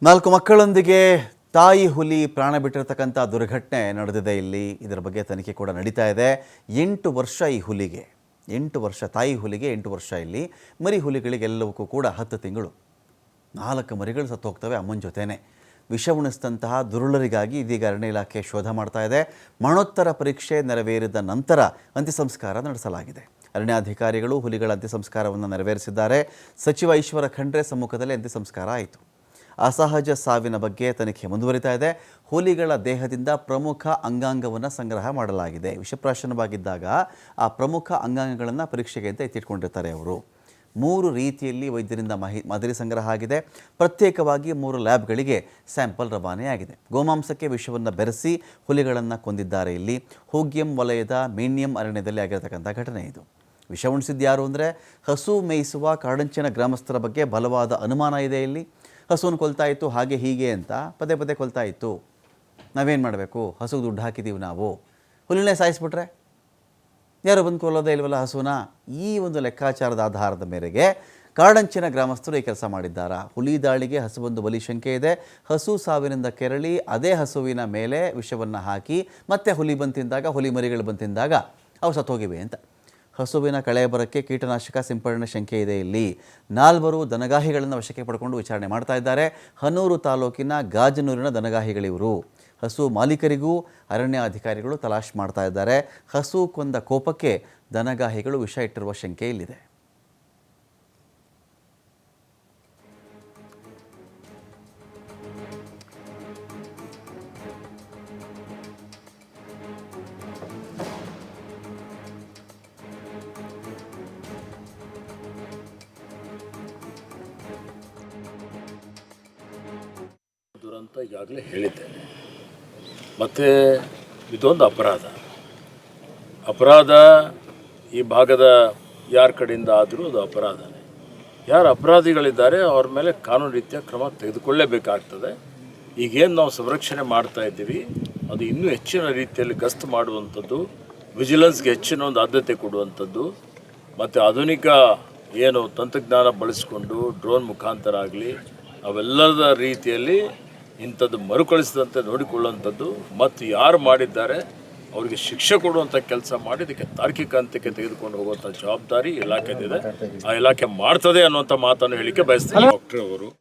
ನಾಲ್ಕು ಮಕ್ಕಳೊಂದಿಗೆ ತಾಯಿ ಹುಲಿ ಪ್ರಾಣ ಬಿಟ್ಟಿರತಕ್ಕಂಥ ದುರ್ಘಟನೆ ನಡೆದಿದೆ. ಇದರ ಬಗ್ಗೆ ತನಿಖೆ ಕೂಡ ನಡೀತಾ ಇದೆ. 8 ವರ್ಷ ಈ ಹುಲಿಗೆ, 8 ವರ್ಷ ತಾಯಿ ಹುಲಿಗೆ, 8 ವರ್ಷ ಇಲ್ಲಿ ಮರಿ ಹುಲಿಗಳಿಗೆಲ್ಲವಕ್ಕೂ ಕೂಡ 10 ತಿಂಗಳು. 4 ಮರಿಗಳು ಸತ್ತು ಹೋಗ್ತವೆ ಅಮ್ಮನ ಜೊತೆನೆ. ವಿಷ ಉಣಿಸಿದಂತಹ ದುರುಳರಿಗಾಗಿ ಇದೀಗ ಅರಣ್ಯ ಇಲಾಖೆ ಶೋಧ ಮಾಡ್ತಾ ಇದೆ. ಮರಣೋತ್ತರ ಪರೀಕ್ಷೆ ನೆರವೇರಿದ ನಂತರ ಅಂತ್ಯಸಂಸ್ಕಾರ ನಡೆಸಲಾಗಿದೆ. ಅರಣ್ಯಾಧಿಕಾರಿಗಳು ಹುಲಿಗಳ ಅಂತ್ಯಸಂಸ್ಕಾರವನ್ನು ನೆರವೇರಿಸಿದ್ದಾರೆ. ಸಚಿವ ಈಶ್ವರ ಖಂಡ್ರೆ ಸಮ್ಮುಖದಲ್ಲಿ ಅಂತ್ಯಸಂಸ್ಕಾರ ಆಯಿತು. ಅಸಹಜ ಸಾವಿನ ಬಗ್ಗೆ ತನಿಖೆ ಮುಂದುವರಿತಾ ಇದೆ. ಹುಲಿಗಳ ದೇಹದಿಂದ ಪ್ರಮುಖ ಅಂಗಾಂಗವನ್ನು ಸಂಗ್ರಹ ಮಾಡಲಾಗಿದೆ. ವಿಷಪ್ರಾಶನವಾಗಿದ್ದಾಗ ಆ ಪ್ರಮುಖ ಅಂಗಾಂಗಗಳನ್ನು ಪರೀಕ್ಷೆಗೆ ಅಂತ ಎತ್ತಿಟ್ಕೊಂಡಿರ್ತಾರೆ ಅವರು. 3 ರೀತಿಯಲ್ಲಿ ವೈದ್ಯರಿಂದ ಮಾದರಿ ಸಂಗ್ರಹ ಆಗಿದೆ. ಪ್ರತ್ಯೇಕವಾಗಿ 3 ಲ್ಯಾಬ್ಗಳಿಗೆ ಸ್ಯಾಂಪಲ್ ರವಾನೆಯಾಗಿದೆ. ಗೋಮಾಂಸಕ್ಕೆ ವಿಷವನ್ನು ಬೆರೆಸಿ ಹುಲಿಗಳನ್ನು ಕೊಂದಿದ್ದಾರೆ. ಇಲ್ಲಿ ಹೂಗ್ಯಂ ವಲಯದ ಮೀಣ್ಯಂ ಅರಣ್ಯದಲ್ಲಿ ಆಗಿರತಕ್ಕಂಥ ಘಟನೆ ಇದು. ವಿಷ ಉಣಿಸಿದ್ದು ಯಾರು ಅಂದರೆ ಹಸು ಮೇಯಿಸುವ ಕಾಡಂಚಿನ ಗ್ರಾಮಸ್ಥರ ಬಗ್ಗೆ ಬಲವಾದ ಅನುಮಾನ ಇದೆ. ಇಲ್ಲಿ ಹಸುವನ್ನು ಕೊಲ್ತಾ ಇತ್ತು, ಹಾಗೆ ಹೀಗೆ ಅಂತ ಪದೇ ಪದೇ ಕೊಲ್ತಾ ಇತ್ತು. ನಾವೇನು ಮಾಡಬೇಕು? ಹಸುಗೆ ದುಡ್ಡು ಹಾಕಿದ್ದೀವಿ ನಾವು, ಹುಲಿನೇ ಸಾಯಿಸ್ಬಿಟ್ರೆ ಯಾರು ಬಂದು ಕೊಲ್ಲೋದೇ ಇಲ್ವಲ್ಲ ಹಸುನ. ಈ ಒಂದು ಲೆಕ್ಕಾಚಾರದ ಆಧಾರದ ಮೇರೆಗೆ ಕಾಡಂಚಿನ ಗ್ರಾಮಸ್ಥರು ಈ ಕೆಲಸ ಮಾಡಿದ್ದಾರೆ. ಹುಲಿ ದಾಳಿಗೆ ಹಸು ಬಂದು ಬಲಿ ಶಂಕೆ ಇದೆ. ಹಸು ಸಾವಿನಿಂದ ಕೆರಳಿ ಅದೇ ಹಸುವಿನ ಮೇಲೆ ವಿಷವನ್ನು ಹಾಕಿ ಮತ್ತೆ ಹುಲಿ ಬಂದು ತಿಂದಾಗ, ಹುಲಿ ಮರಿಗಳು ಬಂದು ತಿಂದಾಗ ಅವು ಸತ್ತೋಗಿವೆ ಅಂತ. ಹಸುವಿನ ಕಳೆಬರಕ್ಕೆ ಕೀಟನಾಶಕ ಸಿಂಪಡಣೆ ಶಂಕೆ ಇದೆ. ಇಲ್ಲಿ 4 ದನಗಾಹಿಗಳನ್ನು ವಶಕ್ಕೆ ಪಡ್ಕೊಂಡು ವಿಚಾರಣೆ ಮಾಡ್ತಾ ಇದ್ದಾರೆ. ಹನೂರು ತಾಲೂಕಿನ ಗಾಜನೂರಿನ ದನಗಾಹಿಗಳಿವರು. ಹಸು ಮಾಲೀಕರಿಗೂ ಅರಣ್ಯ ಅಧಿಕಾರಿಗಳು ತಲಾಶ್ ಮಾಡ್ತಾ ಇದ್ದಾರೆ. ಹಸು ಕೊಂದ ಕೋಪಕ್ಕೆ ದನಗಾಹಿಗಳು ವಿಷ ಇಟ್ಟಿರುವ ಶಂಕೆ ಇಲ್ಲಿದೆ. ದುರಂತ ಈಗಾಗಲೇ ಹೇಳಿದ್ದೇನೆ. ಮತ್ತು ಇದೊಂದು ಅಪರಾಧ ಈ ಭಾಗದ ಯಾರ ಕಡೆಯಿಂದ ಆದರೂ ಅದು ಅಪರಾಧನೇ. ಯಾರು ಅಪರಾಧಿಗಳಿದ್ದಾರೆ ಅವ್ರ ಮೇಲೆ ಕಾನೂನು ರೀತಿಯ ಕ್ರಮ ತೆಗೆದುಕೊಳ್ಳಲೇಬೇಕಾಗ್ತದೆ. ಈಗೇನು ನಾವು ಸಂರಕ್ಷಣೆ ಮಾಡ್ತಾ ಇದ್ದೀವಿ ಅದು ಇನ್ನೂ ಹೆಚ್ಚಿನ ರೀತಿಯಲ್ಲಿ ಗಸ್ತು ಮಾಡುವಂಥದ್ದು, ವಿಜಿಲೆನ್ಸ್ಗೆ ಹೆಚ್ಚಿನ ಒಂದು ಆದ್ಯತೆ ಕೊಡುವಂಥದ್ದು, ಮತ್ತು ಆಧುನಿಕ ಏನು ತಂತ್ರಜ್ಞಾನ ಬಳಸಿಕೊಂಡು ಡ್ರೋನ್ ಮುಖಾಂತರ ಆಗಲಿ ಅವೆಲ್ಲದ ರೀತಿಯಲ್ಲಿ ಇಂಥದ್ದು ಮರುಕಳಿಸಿದಂತೆ ನೋಡಿಕೊಳ್ಳುವಂಥದ್ದು, ಮತ್ತು ಯಾರು ಮಾಡಿದ್ದಾರೆ ಅವರಿಗೆ ಶಿಕ್ಷೆ ಕೊಡುವಂಥ ಕೆಲಸ ಮಾಡಿ ಇದಕ್ಕೆ ತಾರ್ಕಿಕ ಅಂತ್ಯಕ್ಕೆ ತೆಗೆದುಕೊಂಡು ಹೋಗುವಂಥ ಜವಾಬ್ದಾರಿ ಇಲಾಖೆದಿದೆ. ಆ ಇಲಾಖೆ ಮಾಡ್ತದೆ ಅನ್ನುವಂಥ ಮಾತನ್ನು ಹೇಳಿಕೆ ಬಯಸ್ತೀನಿ. ಡಾಕ್ಟರ್ ಅವರು